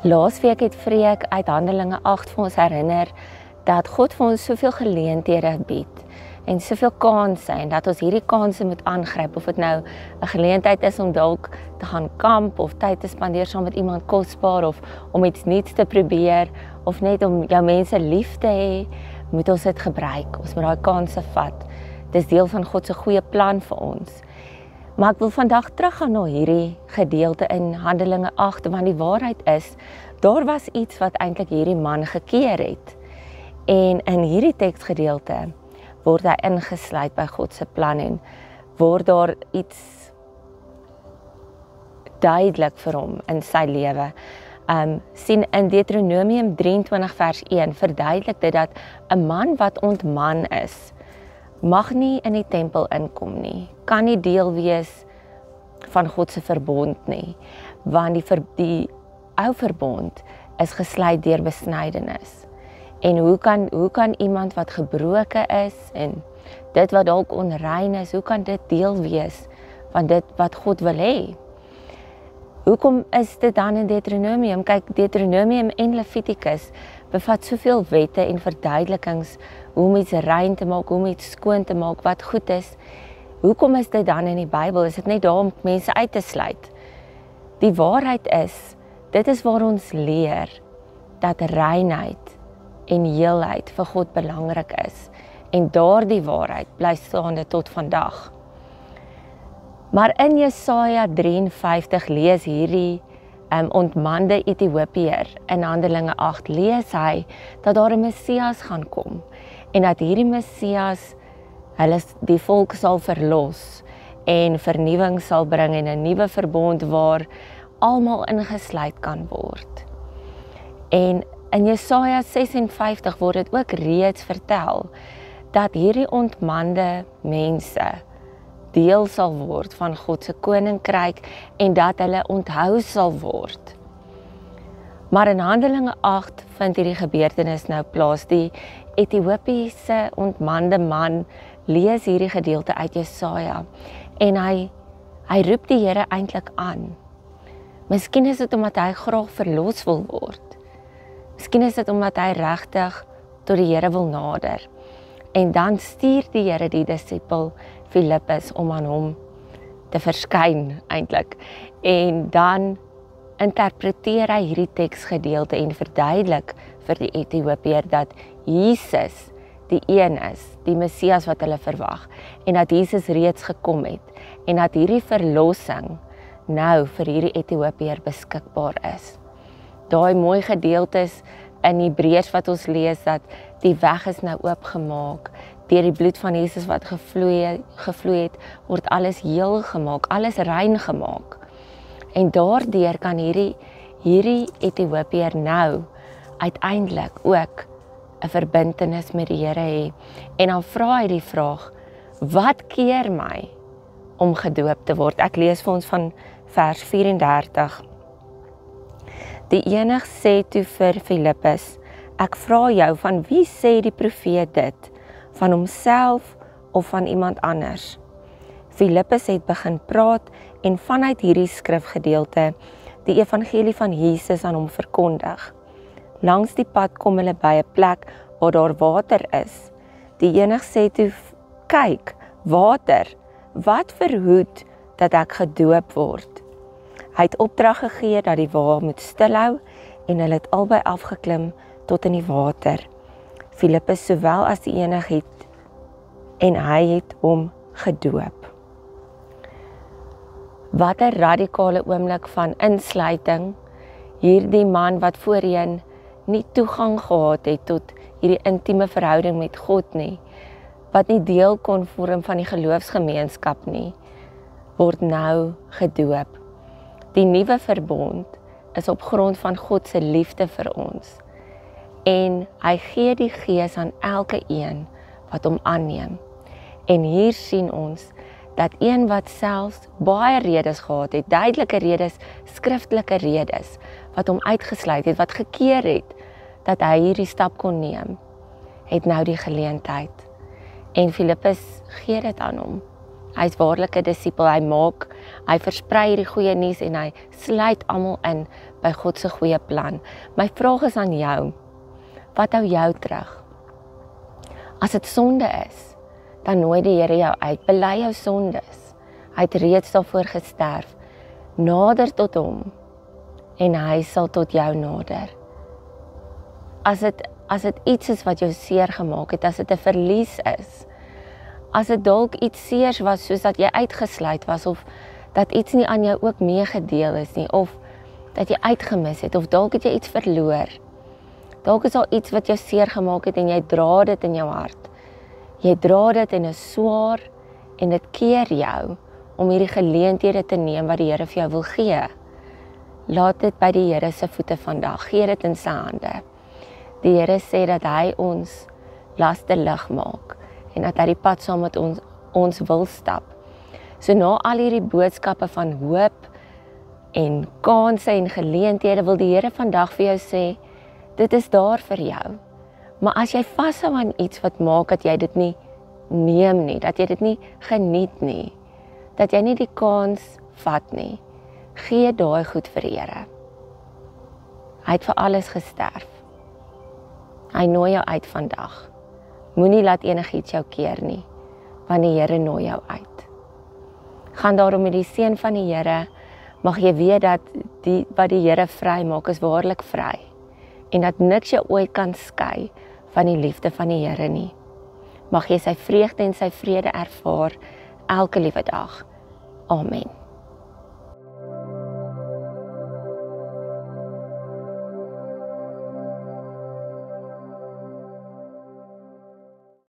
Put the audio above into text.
Laasweek het Freek uit Handelinge 8 vir ons herinner dat God vir ons soveel geleenthede bied en soveel kansse en dat ons hierdie kansse moet aangryp, of dit nou 'n geleentheid is om dalk te gaan kamp of tyd te spandeer saam met iemand kosbaar of om iets nuuts te probeer of net om jou mense lief te hê, moet ons dit gebruik. Ons moet daai kansse vat. Dis deel van God se goeie plan vir ons. Maar ek wil vandag teruggaan na hierdie gedeelte in Handelinge 8, want die waarheid is, daar was iets wat eintlik hierdie man gekeer het. En in hierdie teksgedeelte word hy ingesluit by God se plan en word daar iets duidelik vir hom in sy lewe. Sien in Deuteronomium 23 vers 1 verduidelik dit dat 'n man wat ontman is, mag nie in die tempel inkom nie, kan nie deel wees van God se verbond nie, want die ou verbond is gesluit deur besnydenis. En hoe kan iemand wat gebroken is en dit wat dalk onrein is, hoe kan dit deel wees van dit wat God wil hê? Hoekom is dit dan in Deuteronomium? Kyk, Deuteronomium en Levitikus bevat soveel wette en verduidelikings hoe om iets rein te maak, hoe om iets skoon te maak, wat goed is. Hoekom is dit dan in die Bybel? Is dit net daar om mense uit te sluit? Die waarheid is, dit is waar ons leer dat reinheid en heelheid vir God belangrik is. En daardie waarheid bly staande tot vandag. Maar in Jesaja 53 lees hierdie ontmande Ethiopiër in Handelinge 8, lees hy dat daar 'n Messias gaan kom. En dat hierdie Messias hulle die volk sal verlos en vernuwing sal bring en 'n nuwe verbond waar almal ingesluit kan word. En in Jesaja 56 word dit ook reeds vertel dat hierdie ontmande mense deel sal word van God se koninkryk en dat hulle onthou sal word. Maar in Handelinge 8 vind hierdie gebeurtenis nou plaas. Die Ethiopiese ontmande man lees hierdie gedeelte uit Jesaja en hy roep die Here eintlik aan. Miskien is dit omdat hy graag verlos wil word. Miskien is dit omdat hy regtig tot die Here wil nader. En dan stuur die Here die disipel Filippus om aan hom te verskyn eintlik. En dan interpreteer hy hierdie teksgedeelte en verduidelik vir die Ethiopiër dat Jesus die een is, die Messias wat hulle verwag, en dat Jesus reeds gekom het, en dat hierdie verlossing nou vir hierdie Ethiopiër beskikbaar is. Daai mooi gedeeltes in Hebreërs wat ons lees, dat die weg is nou oopgemaak, deur die bloed van Jesus wat gevloei het, word alles heel gemaak, alles rein gemaak. En daardeur kan hierdie Ethiopiër nou uiteindelik ook 'n verbintenis met die Here hê. En dan vra hy die vraag, wat keer my om gedoop te word? Ek lees vir ons van vers 34. Die enig sê toe vir Filippus, ek vra jou, van wie sê die profeet dit? Van homself of van iemand anders? Filippus het begin praat en vanuit hierdie skrifgedeelte die evangelie van Jesus aan hom verkondig. Langs die pad kom hulle by 'n plek waar daar water is. Die enig sê toe, kyk, water, wat verhoed dat ek gedoop word? Hy het opdrag gegee dat die wa moet stilhou en hulle het albei afgeklim tot in die water. Filippus sowel as die enig het en hy het hom gedoop. Wat 'n radikale oomblik van insluiting. Hierdie man wat voorheen nie toegang gehad het tot hierdie intieme verhouding met God nie, wat nie deel kon vorm van die geloofsgemeenskap nie, word nou gedoop. Die nuwe verbond is op grond van God se liefde vir ons. En hy gee die Gees aan elke een wat hom aanneem. En hier sien ons dat een wat selfs baie redes gehad het, duidelike redes, skriftelike redes, wat hom uitgesluit het, wat gekeer het, dat hy hierdie stap kon neem, het nou die geleentheid. En Filippus gee dit aan hom. Hy is waarlik 'n disipel, hy versprei hierdie goeie nuus en hy sluit almal in by God se goeie plan. My vraag is aan jou, wat hou jou terug? As dit sonde is, dan nooi die Here jou uit, bely jou sondes. Hy het reeds daarvoor gesterf. Nader tot hom en hy sal tot jou nader. As dit iets is wat jou seer gemaak het, as dit 'n verlies is, as dit dalk iets seers was soos dat jy uitgesluit was of dat iets nie aan jou ook meegedeel is nie of dat jy uitgemis het of dalk het jy iets verloor. Dalk is daar iets wat jou seer gemaak het en jy dra dit in jou hart. Jy dra dit en is swaar en dit keer jou om hierdie geleenthede te neem wat die Here vir jou wil gee. Laat dit by die Here se voete vandag. Gee dit in sy hande. Die Here sê dat hy ons laste lig maak en dat hy die pad saam met ons wil stap. So na al hierdie boodskappe van hoop en kansse en geleenthede wil die Here vandag vir jou sê, dit is daar vir jou. Maar as jy vashou aan iets wat maak dat jy dit nie neem nie, dat jy dit nie geniet nie, dat jy nie die kans vat nie, gee daai goed vir die Here. Hy het vir alles gesterf. Hy nooi jou uit vandag. Moenie laat enigiets jou keer nie, want die Here nooi jou uit. Gaan daarom met die seën van die Here, mag jy weet dat wat die Here vry maak is waarlik vry, en dat niks jou ooit kan skei van die liefde van die Here nie. Mag jy sy vreugde en sy vrede ervaar elke liewe dag. Amen.